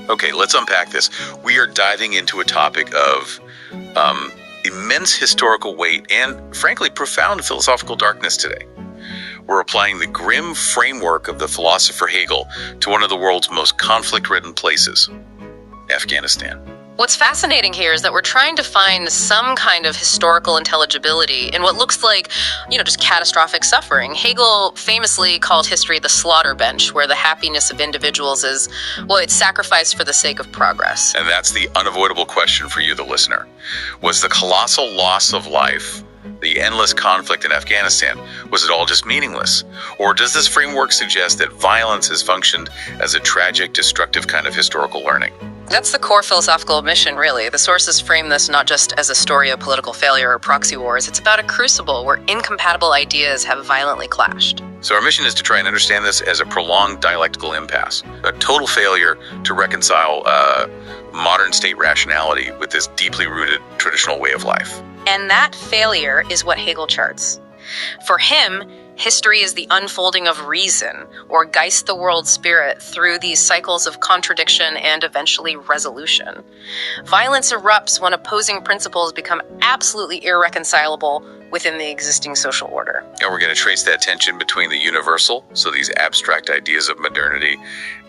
Okay, let's unpack this. We are diving into a topic of immense historical weight and, frankly, profound philosophical darkness today. We're applying the grim framework of the philosopher Hegel to one of the world's most conflict-ridden places, Afghanistan. What's fascinating here is that we're trying to find some kind of historical intelligibility in what looks like, just catastrophic suffering. Hegel famously called history the slaughter bench, where the happiness of individuals is, it's sacrificed for the sake of progress. And that's the unavoidable question for you, the listener. Was the colossal loss of life, the endless conflict in Afghanistan, was it all just meaningless? Or does this framework suggest that violence has functioned as a tragic, destructive kind of historical learning? That's the core philosophical mission, really. The sources frame this not just as a story of political failure or proxy wars. It's about a crucible where incompatible ideas have violently clashed. So our mission is to try and understand this as a prolonged dialectical impasse, a total failure to reconcile modern state rationality with this deeply rooted traditional way of life. And that failure is what Hegel charts. For him, history is the unfolding of reason, or Geist the world spirit, through these cycles of contradiction and eventually resolution. Violence erupts when opposing principles become absolutely irreconcilable within the existing social order. And we're going to trace that tension between the universal, so these abstract ideas of modernity,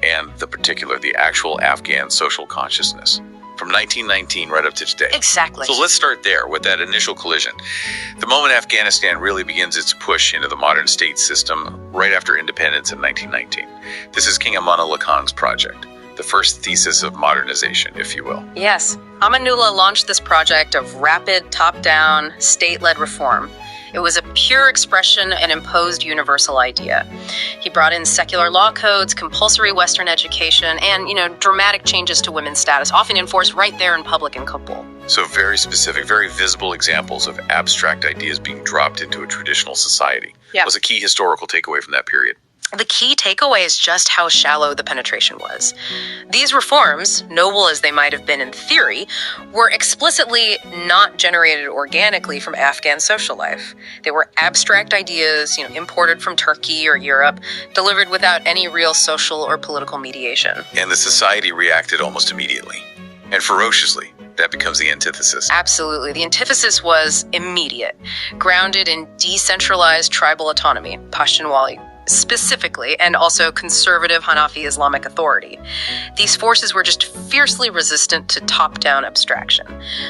and the particular, the actual Afghan social consciousness. From 1919 right up to today. Exactly. So let's start there with that initial collision. The moment Afghanistan really begins its push into the modern state system right after independence in 1919. This is King Amanullah Khan's project, the first thesis of modernization, if you will. Yes. Amanullah launched this project of rapid, top-down, state-led reform. It was a pure expression and imposed universal idea. He brought in secular law codes, compulsory Western education, and, dramatic changes to women's status, often enforced right there in public in Kabul. So very specific, very visible examples of abstract ideas being dropped into a traditional society. Yeah. Was a key historical takeaway from that period. The key takeaway is just how shallow the penetration was. These reforms, noble as they might have been in theory, were explicitly not generated organically from Afghan social life. They were abstract ideas, imported from Turkey or Europe, delivered without any real social or political mediation. And the society reacted almost immediately, and ferociously. That becomes the antithesis. Absolutely. The antithesis was immediate, grounded in decentralized tribal autonomy, Pashtunwali specifically, and also conservative Hanafi Islamic authority. These forces were just fiercely resistant to top-down abstraction.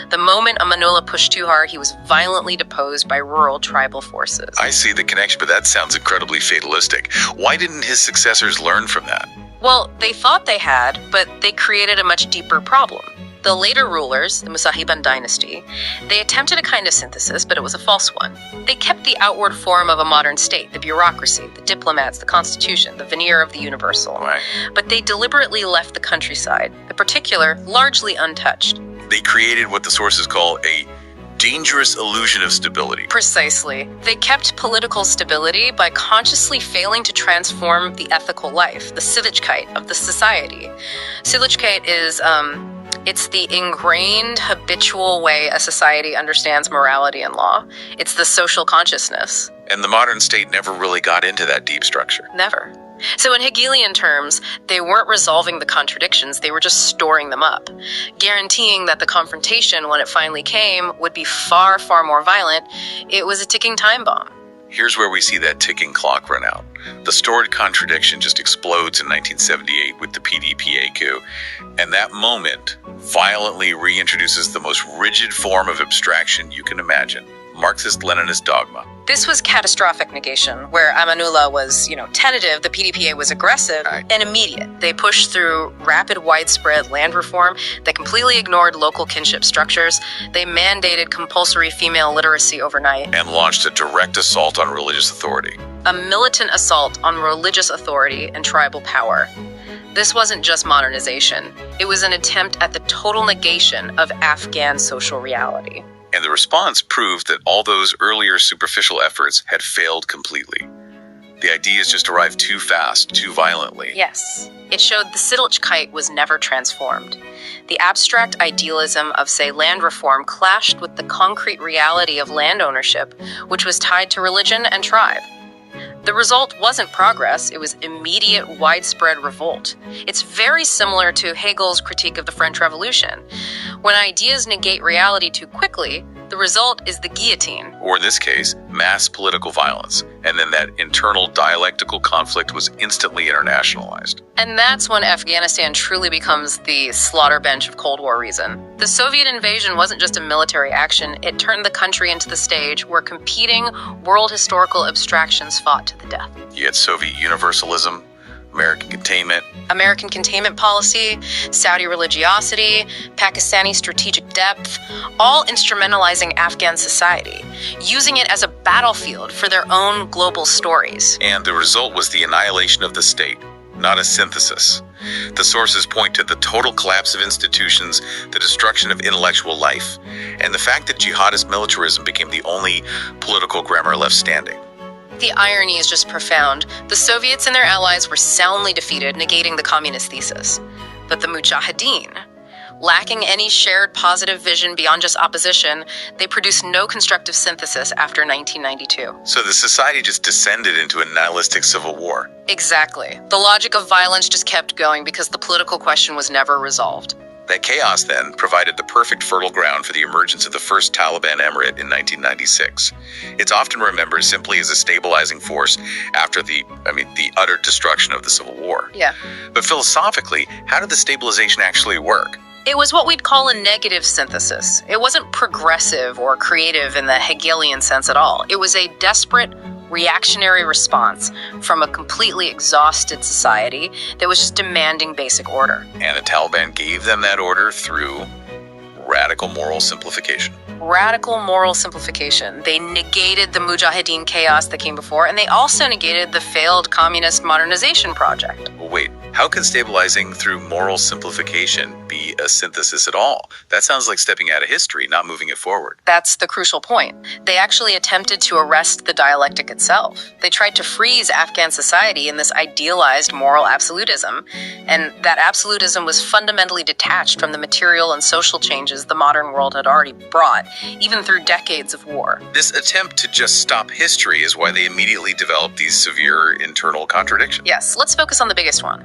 The moment Amanullah pushed too hard, he was violently deposed by rural tribal forces. I see the connection, but that sounds incredibly fatalistic. Why didn't his successors learn from that? Well, they thought they had, but they created a much deeper problem. The later rulers, the mujahedeen dynasty, they attempted a kind of synthesis, but it was a false one. They kept the outward form of a modern state, the bureaucracy, the diplomats, the constitution, the veneer of the universal. Right. But they deliberately left the countryside, the particular, largely untouched. They created what the sources call a dangerous illusion of stability. Precisely. They kept political stability by consciously failing to transform the ethical life, the Sittlichkeit of the society. Sittlichkeit is, it's the ingrained, habitual way a society understands morality and law. It's the social consciousness. And the modern state never really got into that deep structure. Never. So in Hegelian terms, they weren't resolving the contradictions, they were just storing them up, guaranteeing that the confrontation, when it finally came, would be far, far more violent. It was a ticking time bomb. Here's where we see that ticking clock run out. The stored contradiction just explodes in 1978 with the PDPA coup, and that moment violently reintroduces the most rigid form of abstraction you can imagine, Marxist-Leninist dogma. This was catastrophic negation, where Amanullah was, tentative, the PDPA was aggressive, and immediate. They pushed through rapid, widespread land reform. They completely ignored local kinship structures. They mandated compulsory female literacy overnight. And launched a direct assault on religious authority. A militant assault on religious authority and tribal power. This wasn't just modernization. It was an attempt at the total negation of Afghan social reality. And the response proved that all those earlier superficial efforts had failed completely. The ideas just arrived too fast, too violently. Yes. It showed the Sittlichkeit was never transformed. The abstract idealism of, say, land reform clashed with the concrete reality of land ownership, which was tied to religion and tribe. The result wasn't progress, it was immediate, widespread revolt. It's very similar to Hegel's critique of the French Revolution. When ideas negate reality too quickly, the result is the guillotine. Or in this case, mass political violence. And then that internal dialectical conflict was instantly internationalized. And that's when Afghanistan truly becomes the slaughter bench of Cold War reason. The Soviet invasion wasn't just a military action, it turned the country into the stage where competing world historical abstractions fought to the death. You had Soviet universalism, American containment policy, Saudi religiosity, Pakistani strategic depth, all instrumentalizing Afghan society, using it as a battlefield for their own global stories. And the result was the annihilation of the state, not a synthesis. The sources point to the total collapse of institutions, the destruction of intellectual life, and the fact that jihadist militarism became the only political grammar left standing. The irony is just profound. The Soviets and their allies were soundly defeated, negating the communist thesis. But the mujahedeen, lacking any shared positive vision beyond just opposition, they produced no constructive synthesis after 1992. So the society just descended into a nihilistic civil war. Exactly. The logic of violence just kept going because the political question was never resolved. That chaos, then, provided the perfect fertile ground for the emergence of the first Taliban emirate in 1996. It's often remembered simply as a stabilizing force after the utter destruction of the Civil War. Yeah. But philosophically, how did the stabilization actually work? It was what we'd call a negative synthesis. It wasn't progressive or creative in the Hegelian sense at all. It was a desperate, reactionary response from a completely exhausted society that was just demanding basic order. And the Taliban gave them that order through radical moral simplification. Radical moral simplification. They negated the mujahedeen chaos that came before, and they also negated the failed communist modernization project. Well, wait, how can stabilizing through moral simplification be a synthesis at all? That sounds like stepping out of history, not moving it forward. That's the crucial point. They actually attempted to arrest the dialectic itself. They tried to freeze Afghan society in this idealized moral absolutism, and that absolutism was fundamentally detached from the material and social changes the modern world had already brought, even through decades of war. This attempt to just stop history is why they immediately developed these severe internal contradictions. Yes, let's focus on the biggest one.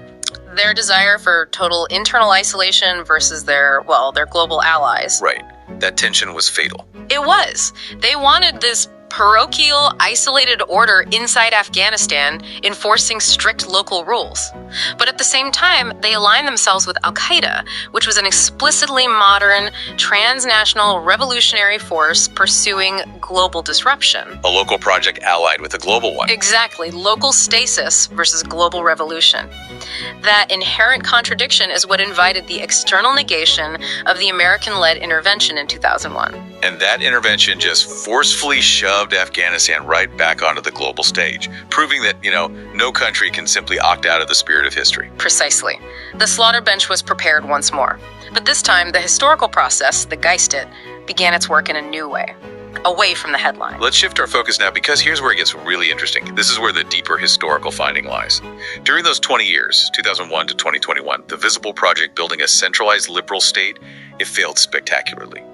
Their desire for total internal isolation versus their global allies. Right. That tension was fatal. It was. They wanted this parochial, isolated order inside Afghanistan, enforcing strict local rules. But at the same time, they aligned themselves with Al-Qaeda, which was an explicitly modern, transnational, revolutionary force pursuing global disruption. A local project allied with a global one. Exactly. Local stasis versus global revolution. That inherent contradiction is what invited the external negation of the American-led intervention in 2001. And that intervention just forcefully shoved Afghanistan right back onto the global stage, proving that, no country can simply opt out of the spirit of history. Precisely. The slaughter bench was prepared once more. But this time, the historical process, the Geistet, began its work in a new way, away from the headline. Let's shift our focus now, because here's where it gets really interesting. This is where the deeper historical finding lies. During those 20 years, 2001 to 2021, the Visible Project building a centralized liberal state, it failed spectacularly.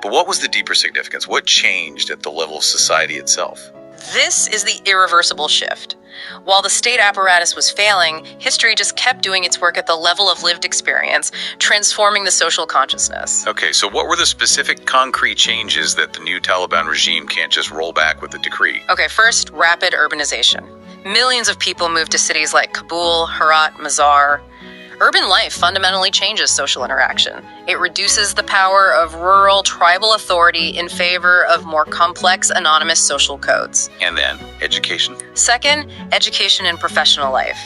But what was the deeper significance? What changed at the level of society itself? This is the irreversible shift. While the state apparatus was failing, history just kept doing its work at the level of lived experience, transforming the social consciousness. Okay, so what were the specific concrete changes that the new Taliban regime can't just roll back with a decree? Okay, first, rapid urbanization. Millions of people moved to cities like Kabul, Herat, Mazar. Urban life fundamentally changes social interaction. It reduces the power of rural, tribal authority in favor of more complex, anonymous social codes. And then, education. Second, education and professional life.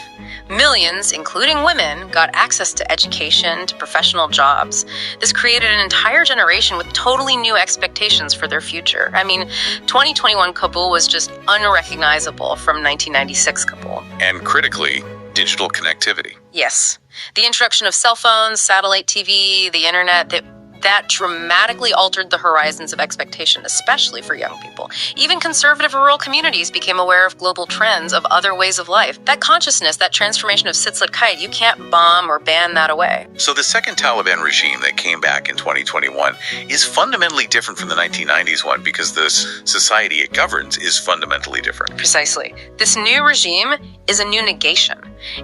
Millions, including women, got access to education, to professional jobs. This created an entire generation with totally new expectations for their future. 2021 Kabul was just unrecognizable from 1996 Kabul. And critically, digital connectivity. Yes. The introduction of cell phones, satellite TV, the internet, that That dramatically altered the horizons of expectation, especially for young people. Even conservative rural communities became aware of global trends of other ways of life. That consciousness, that transformation of Sitzlet Kite, you can't bomb or ban that away. So the second Taliban regime that came back in 2021 is fundamentally different from the 1990s one because the society it governs is fundamentally different. Precisely. This new regime is a new negation.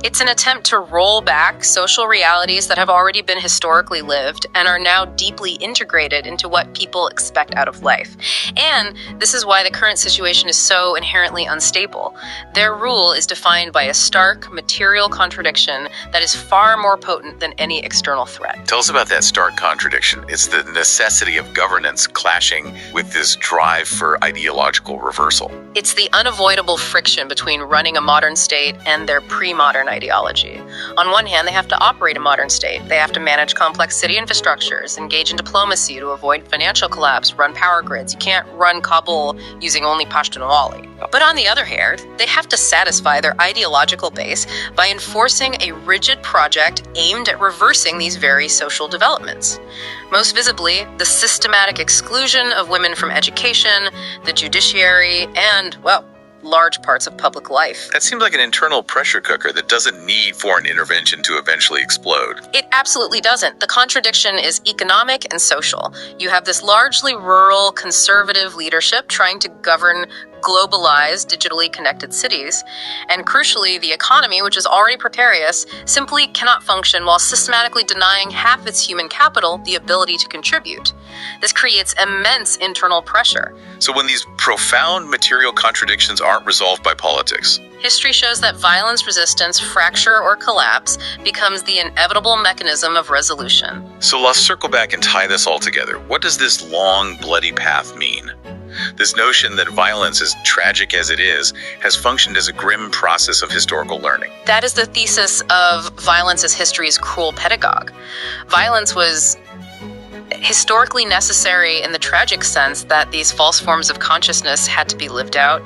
It's an attempt to roll back social realities that have already been historically lived and are now deeply integrated into what people expect out of life. And this is why the current situation is so inherently unstable. Their rule is defined by a stark material contradiction that is far more potent than any external threat. Tell us about that stark contradiction. It's the necessity of governance clashing with this drive for ideological reversal. It's the unavoidable friction between running a modern state and their pre-modern ideology. On one hand, they have to operate a modern state. They have to manage complex city infrastructures, engage in diplomacy to avoid financial collapse, run power grids. You can't run Kabul using only Pashtunwali. But on the other hand, they have to satisfy their ideological base by enforcing a rigid project aimed at reversing these very social developments. Most visibly, the systematic exclusion of women from education, the judiciary, and, well, large parts of public life. That seems like an internal pressure cooker that doesn't need foreign intervention to eventually explode. It absolutely doesn't. The contradiction is economic and social. You have this largely rural, conservative leadership trying to govern globalized, digitally connected cities. And crucially, the economy, which is already precarious, simply cannot function while systematically denying half its human capital the ability to contribute. This creates immense internal pressure. So when these profound material contradictions aren't resolved by politics, history shows that violence, resistance, fracture, or collapse becomes the inevitable mechanism of resolution. So let's circle back and tie this all together. What does this long, bloody path mean? This notion that violence, as tragic as it is, has functioned as a grim process of historical learning. That is the thesis of violence as history's cruel pedagogue. Violence was historically necessary in the tragic sense that these false forms of consciousness had to be lived out.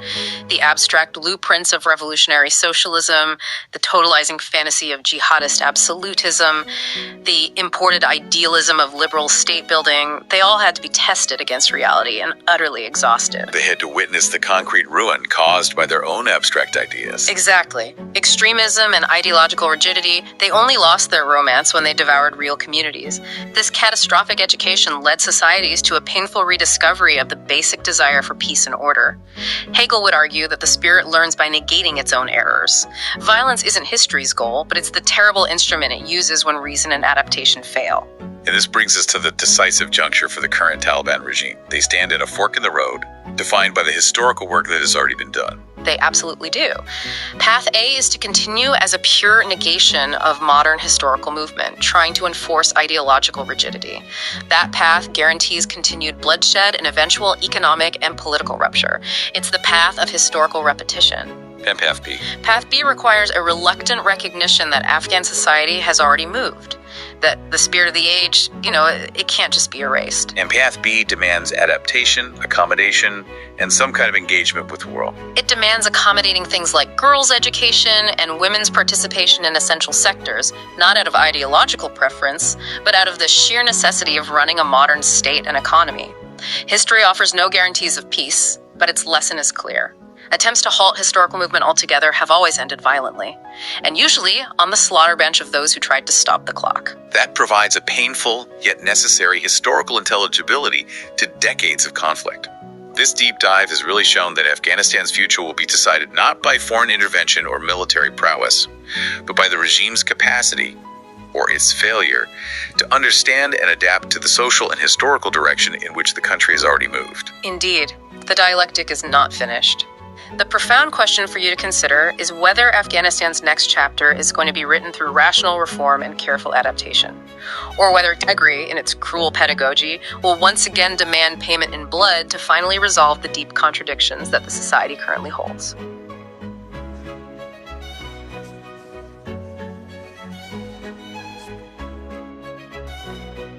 The abstract blueprints of revolutionary socialism, the totalizing fantasy of jihadist absolutism, the imported idealism of liberal state building, they all had to be tested against reality and utterly exhausted. They had to witness the concrete ruin caused by their own abstract ideas. Exactly. Extremism and ideological rigidity, they only lost their romance when they devoured real communities. This catastrophic education led societies to a painful rediscovery of the basic desire for peace and order. Hegel would argue that the spirit learns by negating its own errors. Violence isn't history's goal, but it's the terrible instrument it uses when reason and adaptation fail. And this brings us to the decisive juncture for the current Taliban regime. They stand at a fork in the road, defined by the historical work that has already been done. They absolutely do. Path A is to continue as a pure negation of modern historical movement, trying to enforce ideological rigidity. That path guarantees continued bloodshed and eventual economic and political rupture. It's the path of historical repetition. And Path B? Path B requires a reluctant recognition that Afghan society has already moved. That the spirit of the age, it can't just be erased. And Path B demands adaptation, accommodation, and some kind of engagement with the world. It demands accommodating things like girls' education and women's participation in essential sectors, not out of ideological preference, but out of the sheer necessity of running a modern state and economy. History offers no guarantees of peace, but its lesson is clear. Attempts to halt historical movement altogether have always ended violently, and usually on the slaughter bench of those who tried to stop the clock. That provides a painful yet necessary historical intelligibility to decades of conflict. This deep dive has really shown that Afghanistan's future will be decided not by foreign intervention or military prowess, but by the regime's capacity, or its failure, to understand and adapt to the social and historical direction in which the country has already moved. Indeed, the dialectic is not finished. The profound question for you to consider is whether Afghanistan's next chapter is going to be written through rational reform and careful adaptation, or whether Tigray, in its cruel pedagogy, will once again demand payment in blood to finally resolve the deep contradictions that the society currently holds.